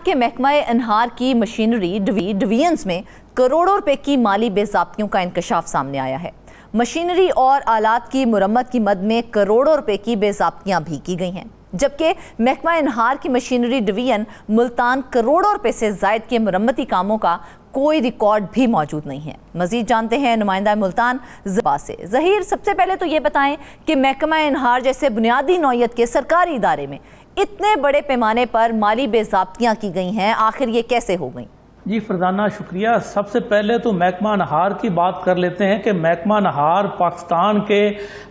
کے محکمہ انہار کی مشینری ڈویژنز میں کروڑوں روپے کی مالی بے ضابطگیوں کا انکشاف سامنے آیا ہے۔ مشینری اور آلات کی مرمت کی مد میں کروڑوں روپے کی بے ضابطگیاں بھی کی گئی ہیں، جبکہ محکمہ انہار کی مشینری ڈویژن ملتان کروڑوں روپے سے زائد کے مرمتی کاموں کا کوئی ریکارڈ بھی موجود نہیں ہے۔ مزید جانتے ہیں نمائندہ ملتان ظہیر سے۔ ظہیر، سب سے پہلے تو یہ بتائیں کہ محکمہ انہار جیسے بنیادی نوعیت کے سرکاری ادارے میں اتنے بڑے پیمانے پر مالی بے ضابطگیاں کی گئی ہیں، آخر یہ کیسے ہو گئیں؟ جی فرزانہ شکریہ۔ سب سے پہلے تو محکمہ انہار کی بات کر لیتے ہیں کہ محکمہ انہار پاکستان کے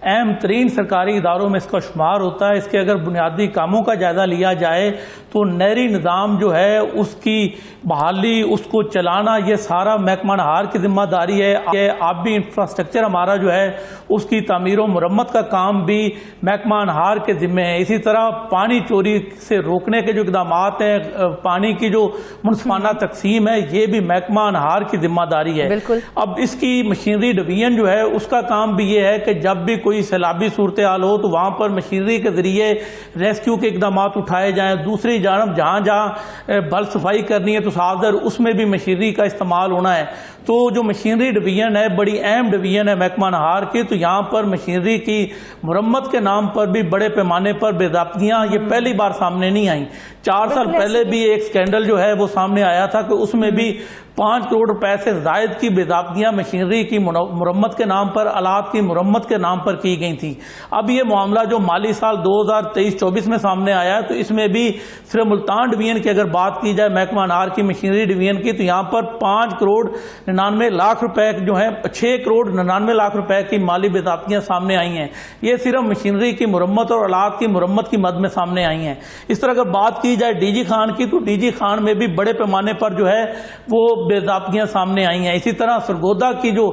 اہم ترین سرکاری اداروں میں اس کا شمار ہوتا ہے۔ اس کے اگر بنیادی کاموں کا جائزہ لیا جائے تو نہری نظام جو ہے اس کی بحالی، اس کو چلانا، یہ سارا محکمہ انہار کی ذمہ داری ہے۔ آبی انفراسٹرکچر ہمارا جو ہے اس کی تعمیر و مرمت کا کام بھی محکمہ انہار کے ذمے ہے۔ اسی طرح پانی چوری سے روکنے کے جو اقدامات ہیں، پانی کی جو منصفانہ تقسیم ہے، یہ بھی محکمہ انہار کی ذمہ داری ہے۔ اب اس کی مشینری ڈویژن جو ہے اس کا کام بھی یہ ہے کہ جب بھی کوئی سیلابی صورتحال ہو تو وہاں پر مشینری کے ذریعے ریسکیو کے اقدامات اٹھائے جائیں۔ دوسری جانب جہاں جہاں بل صفائی کرنی ہے تو صاف ظاہر اس میں بھی مشینری کا استعمال ہونا ہے۔ تو جو مشینری ڈویژن ہے بڑی اہم ڈویژن ہے محکمہ انہار کی، تو یہاں پر مشینری کی مرمت کے نام پر بھی بڑے پیمانے پر بے ضابطگیاں یہ پہلی بار سامنے نہیں آئیں۔ 4 سال پہلے بھی ایک سکینڈل جو ہے وہ سامنے آیا تھا کہ اس میں بھی 5 کروڑ روپے سے زائد کی بے ضابطگیاں مشینری کی مرمت کے نام پر، آلات کی مرمت کے نام پر کی گئی تھیں۔ اب یہ معاملہ جو مالی سال 2023-24 میں سامنے آیا ہے تو اس میں بھی صرف ملتان ڈویژن کی اگر بات کی جائے محکمہ انہار کی مشینری ڈویژن کی، تو یہاں پر 5 کروڑ 99 لاکھ روپے جو ہیں 6 کروڑ 99 لاکھ روپے کی مالی بے ضابطگیاں سامنے آئی ہیں۔ یہ صرف مشینری کی مرمت اور آلات کی مرمت کی مد میں سامنے آئی ہیں۔ اس طرح اگر بات کی جائے ڈی جی خان کی، تو ڈی جی خان میں بھی بڑے پیمانے پر جو ہے وہ بے ضابطگیاں سامنے آئی ہیں۔ اسی طرح سرگودا کی جو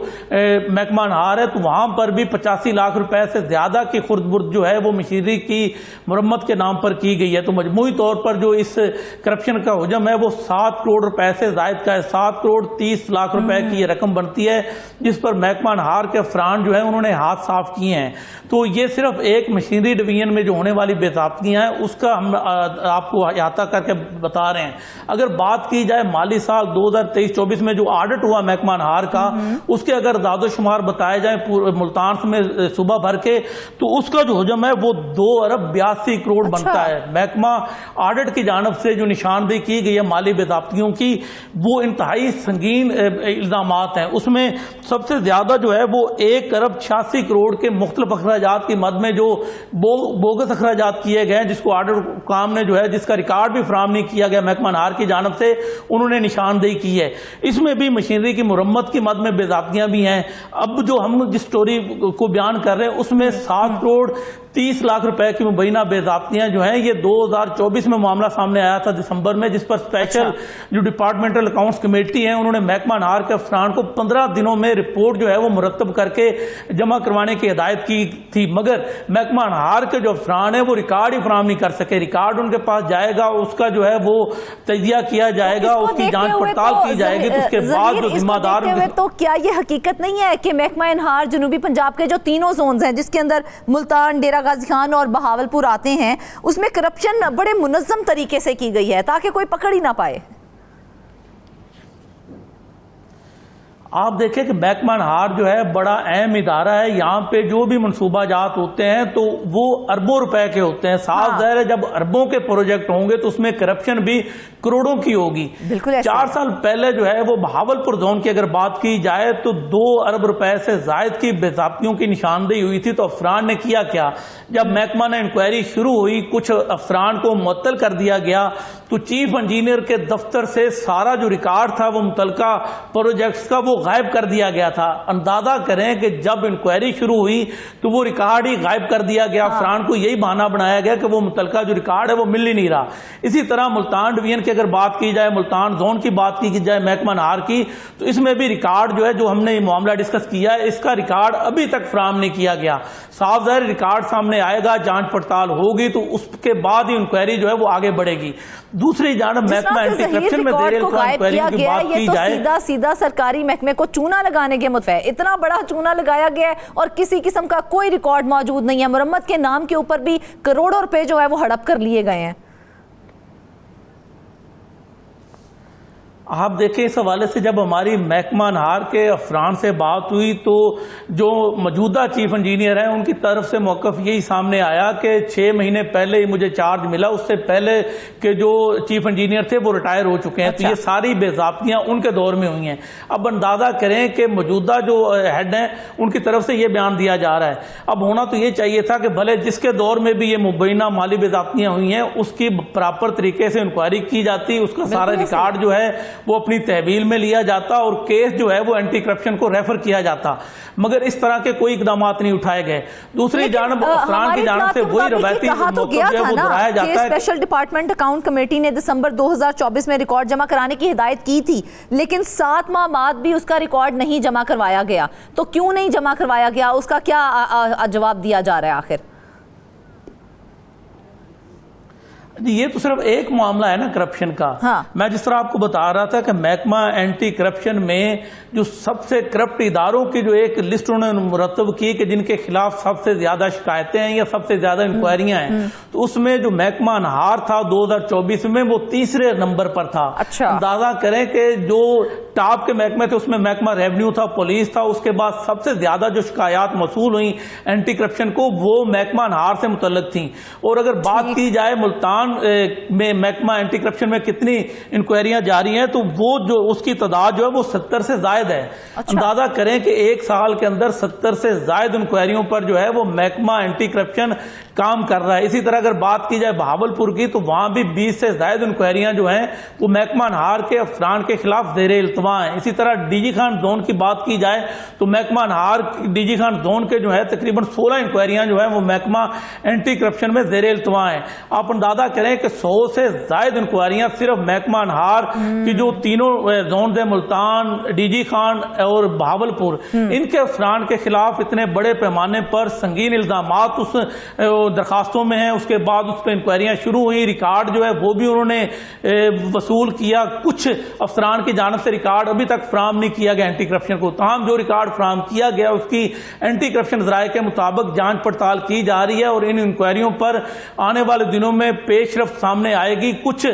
محکمہ انہار ہے تو وہاں پر بھی 85 لاکھ روپے سے زیادہ کی خرد برد جو ہے وہ مشینری کی مرمت کے نام پر کی گئی ہے۔ تو مجموعی طور پر جو اس کرپشن کا حجم ہے وہ 7 کروڑ روپے سے زائد کا ہے۔ 7 کروڑ 30 لاکھ روپے کی یہ رقم بنتی ہے جس پر محکمہ انہار کے افراد جو ہیں انہوں نے ہاتھ صاف کیے ہیں۔ تو یہ صرف ایک مشینری ڈویژن میں جو ہونے والی بے ضابطگیاں ہیں اس کا ہم آپ کو احاطہ کر کے بتا رہے ہیں۔ اگر بات کی جائے مالی سال 2023-24 میں جو آڈٹ ہوا محکمہ انہار کا، اس کے اگر اعداد و شمار بتائے جائیں ملتان میں صوبہ بھر کے، تو اس کا جو حجم ہے وہ 2 ارب 82 کروڑ بنتا ہے۔ محکمہ آڈٹ کی جانب سے جو نشاندہی کی گئی ہے مالی بے ضابطگیوں کی، وہ انتہائی سنگین الزامات ہیں۔ اس میں سب سے زیادہ جو ہے وہ 1 ارب 86 کروڑ کے مختلف اخراجات کی مد میں جو بوگس اخراجات کیے گئے ہیں، جس کو آڈٹ حکام نے جو ہے جس کا ریکارڈ بھی فراہم نہیں کیا گیا محکمہ انہار کی جانب سے، انہوں نے نشاندہی کی ہے۔ اس میں بھی مشینری کی مرمت کی مد میں بے ضابطگیاں بھی ہیں۔ اب جو ہم جس سٹوری کو بیان کر رہے ہیں اس میں 7 کروڑ 30 لاکھ روپے کی مبینہ بے ضابطگیاں جو ہیں یہ 2024 میں معاملہ سامنے آیا تھا دسمبر میں، جس پر اسپیشل جو ڈپارٹمنٹل اکاؤنٹس کمیٹی ہیں انہوں نے محکمہ انہار کے افسران کو 15 دنوں میں رپورٹ جو ہے وہ مرتب کر کے جمع کروانے کی ہدایت کی تھی، مگر محکمہ انہار کے جو افسران ہیں وہ ریکارڈ ہی فراہم نہیں کر سکے۔ ریکارڈ ان کے پاس جائے گا، اس کا جو ہے وہ تجزیہ کیا جائے گا، اس کی جانچ پڑتال کی جائے گی، تو اس کے بعد جو ذمہ دار تو کیا یہ حقیقت نہیں ہے کہ محکمہ انہار جنوبی پنجاب کے جو تینوں زونز ہیں جس کے اندر ملتان، ڈیرہ غازی خان اور بہاولپور آتے ہیں، اس میں کرپشن بڑے منظم طریقے سے کی گئی ہے تاکہ کوئی پکڑ ہی نہ پائے؟ آپ دیکھیں کہ محکمہ انہار جو ہے بڑا اہم ادارہ ہے۔ یہاں پہ جو بھی منصوبہ جات ہوتے ہیں تو وہ اربوں روپے کے ہوتے ہیں۔ صاف ظاہر ہے جب اربوں کے پروجیکٹ ہوں گے تو اس میں کرپشن بھی کروڑوں کی ہوگی۔ 4 سال پہلے جو ہے وہ بہاولپور زون کی اگر بات کی جائے تو 2 ارب روپے سے زائد کی بے ضابطگیوں کی نشاندہی ہوئی تھی۔ تو افسران نے کیا کیا؟ جب محکمہ نے انکوائری شروع ہوئی، کچھ افسران کو معطل کر دیا گیا، تو چیف انجینئر کے دفتر سے سارا جو ریکارڈ تھا وہ متعلقہ پروجیکٹس کا وہ غائب کر دیا گیا تھا۔ اندازہ کریں کہ جب انکوائری شروع ہوئی تو وہ ریکارڈ ہی غائب کر دیا گیا۔ افسران کو یہی بہانہ بنایا گیا کہ وہ متعلقہ جو ریکارڈ ہے وہ مل ہی نہیں رہا۔ اسی طرح ملتان ڈویژن کی اگر بات کی جائے، ملتان زون کی بات کی جائے محکمہ انہار کی، تو اس میں بھی ریکارڈ جو ہے جو ہم نے یہ معاملہ ڈسکس کیا ہے اس کا ریکارڈ ابھی تک فراہم نہیں کیا گیا۔ صاف ظاہر ریکارڈ سامنے آئے گا، جانچ پڑتال ہوگی تو اس کے بعد ہی انکوائری جو ہے وہ آگے بڑھے گی۔ دوسری جانب محکمہ اینٹی کرپشن میں دیر انکوائری کی بات کی جائے، سیدھا سرکاری محکمے کو چونا لگانے کے متفق ہے۔ اتنا بڑا چونا لگایا گیا ہے اور کسی قسم کا کوئی ریکارڈ موجود نہیں ہے۔ مرمت کے نام کے اوپر بھی کروڑوں روپے جو ہے وہ ہڑپ کر لیے گئے ہیں۔ آپ دیکھیں اس حوالے سے جب ہماری محکمہ انہار کے افسران سے بات ہوئی تو جو موجودہ چیف انجینئر ہیں ان کی طرف سے موقف یہی سامنے آیا کہ 6 مہینے پہلے ہی مجھے چارج ملا، اس سے پہلے کہ جو چیف انجینئر تھے وہ ریٹائر ہو چکے ہیں۔ تو یہ ساری بے ضابطیاں ان کے دور میں ہوئی ہیں۔ اب اندازہ کریں کہ موجودہ جو ہیڈ ہیں ان کی طرف سے یہ بیان دیا جا رہا ہے۔ اب ہونا تو یہ چاہیے تھا کہ بھلے جس کے دور میں بھی یہ مبینہ مالی بے ضابطیاں ہوئی ہیں اس کی پراپر طریقے سے انکوائری کی جاتی، اس کا سارا ریکارڈ جو ہے وہ اپنی تحویل میں لیا جاتا اور کیس جو ہے وہ اینٹی کرپشن کو ریفر کیا جاتا، مگر اس طرح کے کوئی اقدامات نہیں اٹھائے گئے۔ دوسری جانب افسران کی جانب سے وہی روایتی موقف جو ہے وہ دہرایا جاتا ہے کہ اسپیشل ڈپارٹمنٹ اکاؤنٹ کمیٹی نے دسمبر 2024 میں ریکارڈ جمع کرانے کی ہدایت کی تھی، لیکن 7 ماہ بعد بھی اس کا ریکارڈ نہیں جمع کروایا گیا۔ تو کیوں نہیں جمع کروایا گیا؟ اس کا کیا جواب دیا جا رہا ہے آخر؟ یہ تو صرف ایک معاملہ ہے نا کرپشن کا۔ میں جس طرح آپ کو بتا رہا تھا کہ محکمہ اینٹی کرپشن میں جو سب سے کرپٹ اداروں کی جو ایک لسٹ انہوں نے مرتب کی کہ جن کے خلاف سب سے زیادہ شکایتیں ہیں یا سب سے زیادہ انکوائریاں ہیں، تو اس میں جو محکمہ انہار تھا 2024 میں وہ 3رے نمبر پر تھا۔ اندازہ کریں کہ جو ٹاپ کے محکمے تھے اس میں محکمہ ریونیو تھا، پولیس تھا، اس کے بعد سب سے زیادہ جو شکایات موصول ہوئیں اینٹی کرپشن کو وہ محکمہ انہار سے متعلق تھیں۔ اور اگر بات کی جائے ملتان میں محکمہ اینٹی کرپشن میں کتنی انکوائریاں جاری ہیں تو وہ جو اس کی تعداد جو ہے وہ 70 سے زائد ہے۔ اندازہ کریں کہ 1 سال کے اندر 70 سے زائد انکوائریوں پر جو ہے وہ محکمہ اینٹی کرپشن کام کر رہا ہے۔ اسی طرح اگر بات کی جائے بہاولپور کی تو وہاں بھی 20 سے زائد انکوائریاں جو ہیں وہ محکمہ انہار کے افسران کے خلاف زیر التوا ہیں۔ اسی طرح ڈی جی خان زون کی بات کی جائے تو محکمہ انہار ڈی جی خان زون کے جو ہے تقریباً 16 انکوائریاں جو ہیں وہ محکمہ اینٹی کرپشن میں زیر التوا ہیں۔ آپ اندازہ کریں کہ 100 سے زائد انکوائریاں صرف محکمہ انہار کی جو تینوں زون ہیں ملتان، ڈی جی خان اور بہاولپور، ان کے افسران کے خلاف اتنے بڑے پیمانے پر سنگین الزامات اس درخواستوں میں ہیں۔ اس کے بعد اس پہ انکوائریاں شروع ہوئی، ریکارڈ جو ہے وہ بھی انہوں نے وصول کیا۔ کچھ افسران کی جانب سے ریکارڈ ابھی تک فراہم نہیں کیا گیا اینٹی کرپشن کو، تاہم جو ریکارڈ فراہم کیا گیا اس کی اینٹی کرپشن ذرائع کے مطابق جانچ پڑتال کی جا رہی ہے اور ان انکوائریوں پر آنے والے دنوں میں پیش رفت سامنے آئے گی۔ کچھ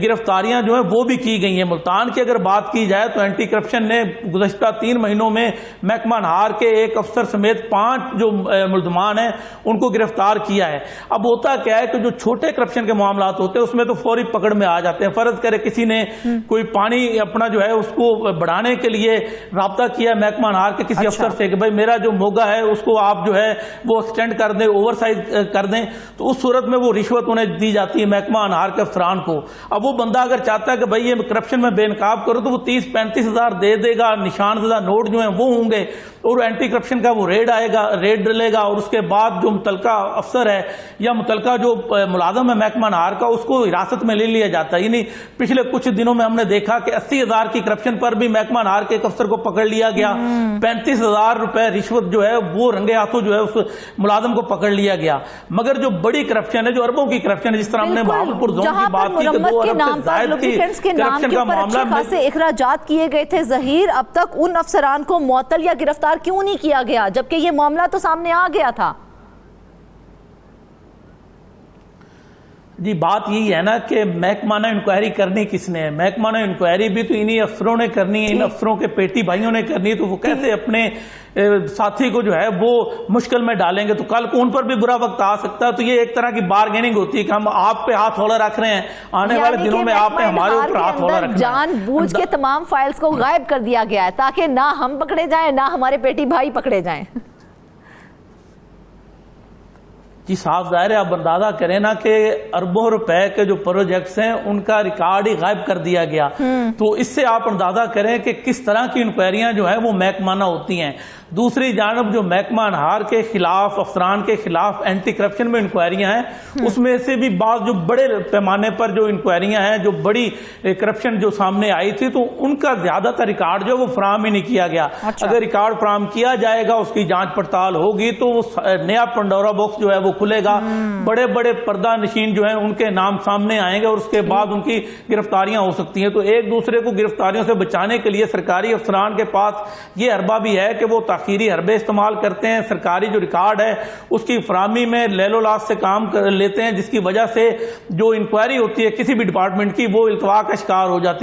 گرفتاریاں جو ہیں وہ بھی کی گئی ہیں۔ ملتان کی اگر بات کی جائے تو اینٹی کرپشن نے گزشتہ 3 مہینوں میں محکمہ انہار کے 1 افسر سمیت 5 جو ملزمان ہیں ان کو گرفتار کیا ہے۔ اب ہوتا کیا ہے کہ جو چھوٹے کرپشن کے معاملات ہوتے ہیں اس میں تو فوری پکڑ میں آ جاتے ہیں۔ فرض کرے کسی نے کوئی پانی اپنا جو ہے اس کو بڑھانے کے لیے رابطہ کیا محکمہ انہار کے کسی افسر سے کہ بھائی میرا جو موگا ہے اس کو آپ جو ہے وہ ایکسٹینڈ کر دیں، اوور سائز کر دیں، تو اس صورت میں وہ رشوت انہیں دی جاتی ہے محکمہ انہار کے افسران کو۔ اب وہ بندہ اگر چاہتا ہے کہ بھائی یہ کرپشن میں بے نقاب کرو تو وہ 30-35 ہزار دے دے گا، نشان زدہ نوٹ جو ہیں وہ ہوں گے اور اینٹی کرپشن کا وہ ریڈ آئے گا، ریڈ ڈلے گا اور اس کے بعد جو متعلقہ افسر ہے یا متعلقہ جو ملازم ہے محکمہ انہار کا اس کو حراست میں لے لیا جاتا ہے۔ یعنی پچھلے کچھ دنوں میں ہم نے دیکھا کہ 80,000 کی کرپشن پر بھی محکمہ انہار کے ایک افسر کو پکڑ لیا گیا، 35,000 روپے رشوت جو ہے وہ رنگے ہاتھوں جو ہے اس ملازم کو پکڑ لیا گیا۔ مگر جو بڑی کرپشن ہے، جو اربوں کی کرپشن ہے، جس طرح ہم نے بہاولپور زون کی بات کی کہ 2 ارب سے زائد کی کرپشن کا معاملہ میں اخراجات کیے گئے تھے، ظہیر اب تک ان افسران کو معطل یا گرفتار کیوں نہیں کیا گیا جبکہ یہ معاملہ تو سامنے آ گیا تھا؟ جی بات یہی ہے نا کہ محکمہ نے انکوائری کرنی کس نے ہے؟ محکمہ نے انکوائری بھی تو انہی افسروں نے کرنی ہے، ان افسروں کے پیٹی بھائیوں نے کرنی ہے، تو وہ کیسے اپنے ساتھی کو جو ہے وہ مشکل میں ڈالیں گے؟ تو کل کو ان پر بھی برا وقت آ سکتا ہے۔ تو یہ ایک طرح کی بارگیننگ ہوتی ہے کہ ہم آپ پہ ہاتھ ہولہ رکھ رہے ہیں، آنے والے دنوں میں آپ نے ہمارے اوپر ہاتھ ہولہ رکھنا ہے۔ جان بوجھ کے تمام فائلز کو غائب کر دیا گیا ہے تاکہ نہ ہم پکڑے جائیں نہ ہمارے پیٹی بھائی پکڑے جائیں۔ جی صاف ظاہر ہے، اب اندازہ کریں نا کہ اربوں روپے کے جو پروجیکٹس ہیں ان کا ریکارڈ ہی غائب کر دیا گیا، تو اس سے آپ اندازہ کریں کہ کس طرح کی انکوائریاں جو ہیں وہ محکمانہ ہوتی ہیں۔ دوسری جانب جو محکمہ انہار کے خلاف، افسران کے خلاف اینٹی کرپشن میں انکوائریاں ہیں، اس میں سے بھی بعض جو بڑے پیمانے پر جو انکوائریاں ہیں، جو بڑی کرپشن جو سامنے آئی تھی، تو ان کا زیادہ تر ریکارڈ جو وہ فراہم ہی نہیں کیا گیا۔ اگر ریکارڈ فراہم کیا جائے گا، اس کی جانچ پڑتال ہوگی تو وہ نیا پنڈورا باکس جو ہے وہ کھلے گا، بڑے بڑے پردہ نشین جو ہیں ان کے نام سامنے آئیں گے اور اس کے بعد ان کی گرفتاریاں ہو سکتی ہیں۔ تو ایک دوسرے کو گرفتاریوں سے بچانے کے لیے سرکاری افسران کے پاس یہ حربہ بھی ہے کہ وہ تاخیری حربے استعمال کرتے ہیں، سرکاری جو ریکارڈ ہے اس کی فراہمی میں لیل و لاس سے کام لیتے ہیں، جس کی وجہ سے جو انکوائری ہوتی ہے کسی بھی ڈپارٹمنٹ کی وہ التوا کا شکار ہو جاتی ہے۔